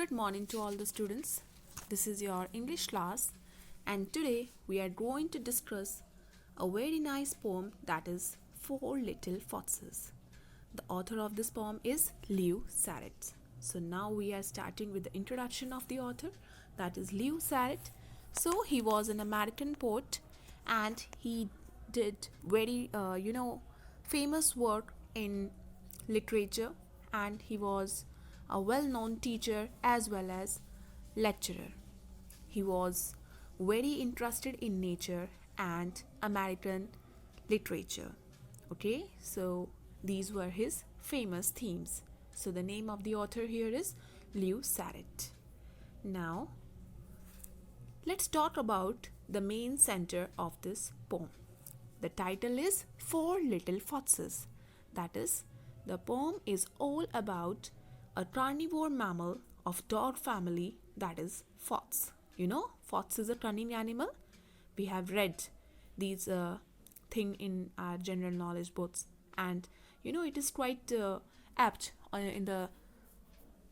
Good morning to all the students. This is your English class, and today we are going to discuss a very nice poem, that is Four Little Foxes. The author of this poem is Lewis Carroll. So now we are starting with the introduction of the author, that is Lewis Carroll. So he was an American poet and he did very famous work in literature, and he was a well-known teacher as well as lecturer. He was very interested in nature and American literature. Okay, so these were his famous themes. So the name of the author here is Lewis Carroll. Now let's talk about the main center of this poem. The title is Four Little Foxes. That is, the poem is all about a carnivore mammal of dog family, that is fox. You know, fox is a cunning animal. We have read these thing in our general knowledge books, and it is quite apt in the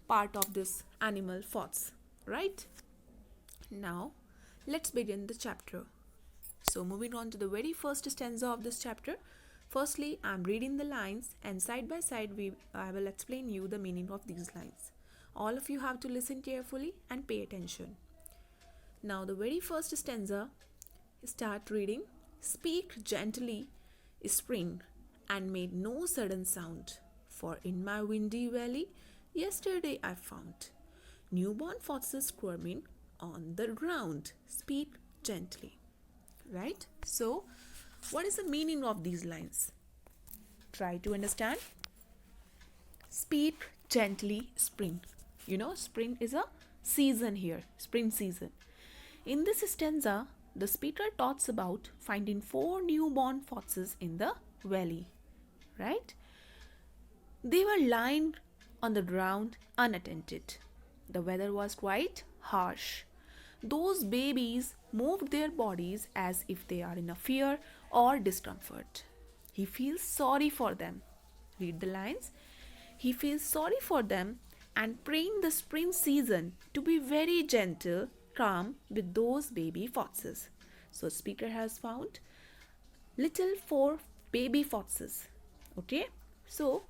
part of this animal fox, right? Now let's begin the chapter. So moving on to the very first stanza of this chapter. Firstly, I am reading the lines, and side by side I will explain you the meaning of these lines. All of you have to listen carefully and pay attention. Now the very first stanza, start reading. Speak gently, spring, and made no sudden sound, for in my windy valley yesterday I found newborn foxes squirming on the ground. Speak gently. Right? So what is the meaning of these lines? Try to understand. Speak gently, spring. Spring is a season here, spring season. In this stanza, the speaker talks about finding four newborn foxes in the valley, right? They were lying on the ground unattended. The weather was quite harsh. Those babies moved their bodies as if they are in a fear or discomfort. He feels sorry for them. Read the lines. He feels sorry for them and praying the spring season to be very gentle, calm with those baby foxes. So speaker has found little four baby foxes. Okay. So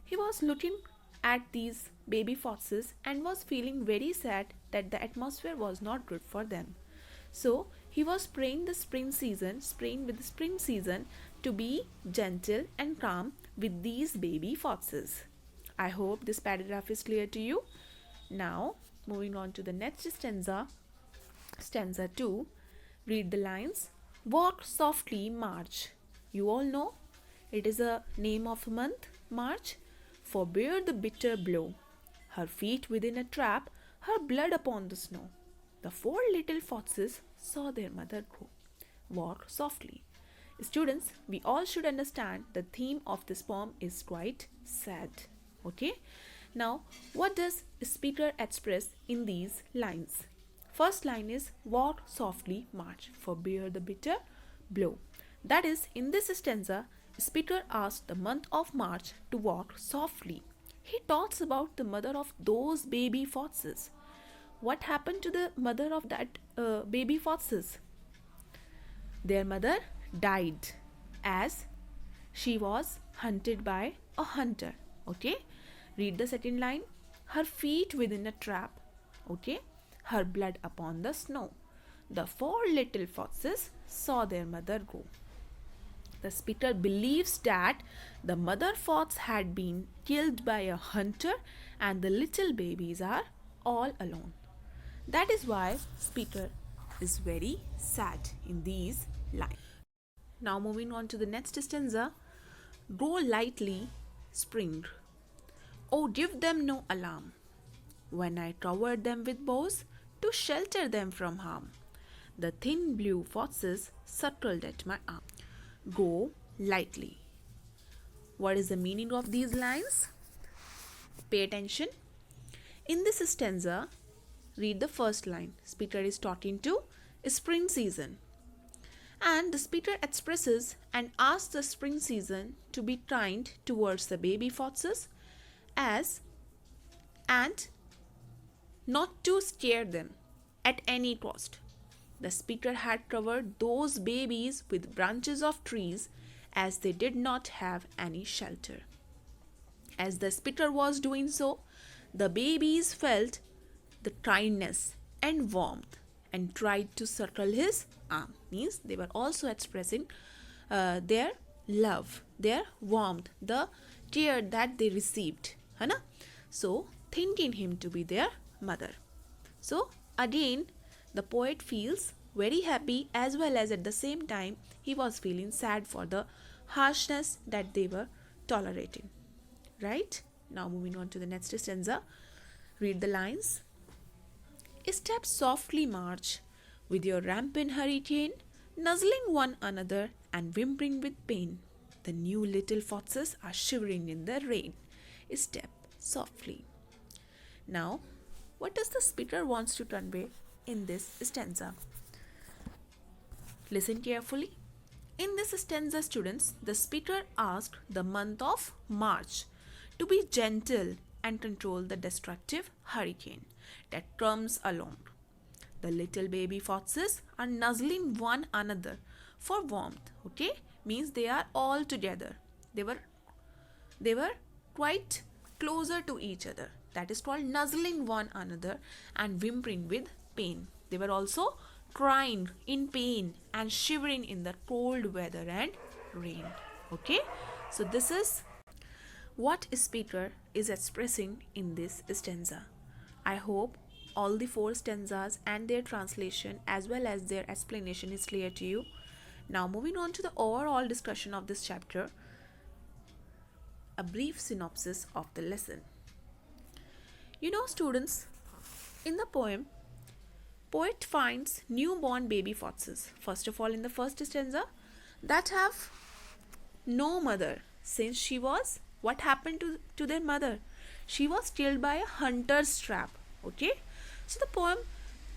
he was looking at these baby foxes and was feeling very sad that the atmosphere was not good for them. So he was praying with the spring season to be gentle and calm with these baby foxes. I hope this paragraph is clear to you. Now moving on to the next stanza, stanza 2. Read the lines. Walk softly, March. You all know it is a name of a month, March. Forbear the bitter blow. Her feet within a trap, her blood upon the snow. The four little foxes saw their mother go. Walk softly. Students, we all should understand the theme of this poem is quite sad. Okay? Now, what does speaker express in these lines? First line is walk softly, March. Forbear the bitter blow. That is, in this stanza, speaker asked the month of March to walk softly. He talks about the mother of those baby foxes. What happened to the mother of that baby foxes? Their mother died as she was hunted by a hunter. Okay. Read the second line. Her feet within a trap. Okay. Her blood upon the snow. The four little foxes saw their mother go. The speaker believes that the mother fox had been killed by a hunter and the little babies are all alone. That is why speaker is very sad in these lines. Now moving on to the next stanza. Go lightly, spring. Oh, give them no alarm. When I covered them with boughs to shelter them from harm, the thin blue foxes circled at my arm. Go lightly. What is the meaning of these lines? Pay attention. In this stanza, read the first line. Speaker is talking to spring season. And the speaker expresses and asks the spring season to be kind towards the baby foxes and not to scare them at any cost. The speaker had covered those babies with branches of trees as they did not have any shelter. As the speaker was doing so, the babies felt the kindness and warmth and tried to circle his arm. Means they were also expressing their love, their warmth, the care that they received. है ना? So, thinking him to be their mother. So, again, the poet feels very happy as well as at the same time he was feeling sad for the harshness that they were tolerating. Right? Now, moving on to the next stanza. Read the lines. Step softly march with your rampant hurricane, nuzzling one another and whimpering with pain. The new little foxes are shivering in the rain. Step softly. Now, what does the speaker wants to convey in this stanza? Listen carefully. In this stanza, students, the speaker asked the month of March to be gentle and control the destructive hurricane that comes along. The little baby foxes are nuzzling one another for warmth. Okay, means they are all together. They were quite closer to each other. That is called nuzzling one another and whimpering with pain. They were also crying in pain and shivering in the cold weather and rain. Okay, so this is what speaker is expressing in this stanza. I hope all the 4 stanzas and their translation as well as their explanation is clear to you. Now moving on to the overall discussion of this chapter, a brief synopsis of the lesson. You know, students, in the poem, poet finds newborn baby foxes, first of all in the first stanza, that have no mother since she was, what happened to their mother? She was killed by a hunter's trap. Okay, so the poem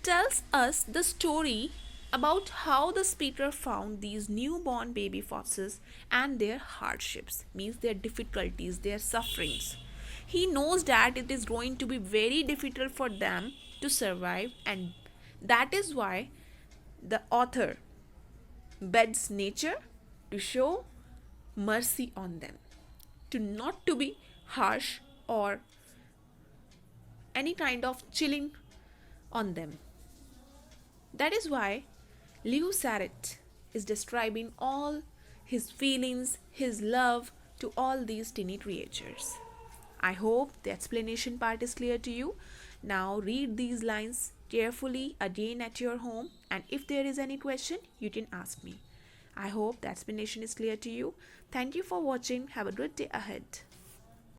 tells us the story about how the speaker found these newborn baby foxes and their hardships, means their difficulties, their sufferings. He knows that it is going to be very difficult for them to survive, and that is why the author begs nature to show mercy on them, to not to be harsh or any kind of chilling on them. That is why Lewis Sarret is describing all his feelings, his love to all these tiny creatures. I hope the explanation part is clear to you. Now read these lines carefully again at your home, and if there is any question, you can ask me. I hope the explanation is clear to you. Thank you for watching. Have a good day ahead.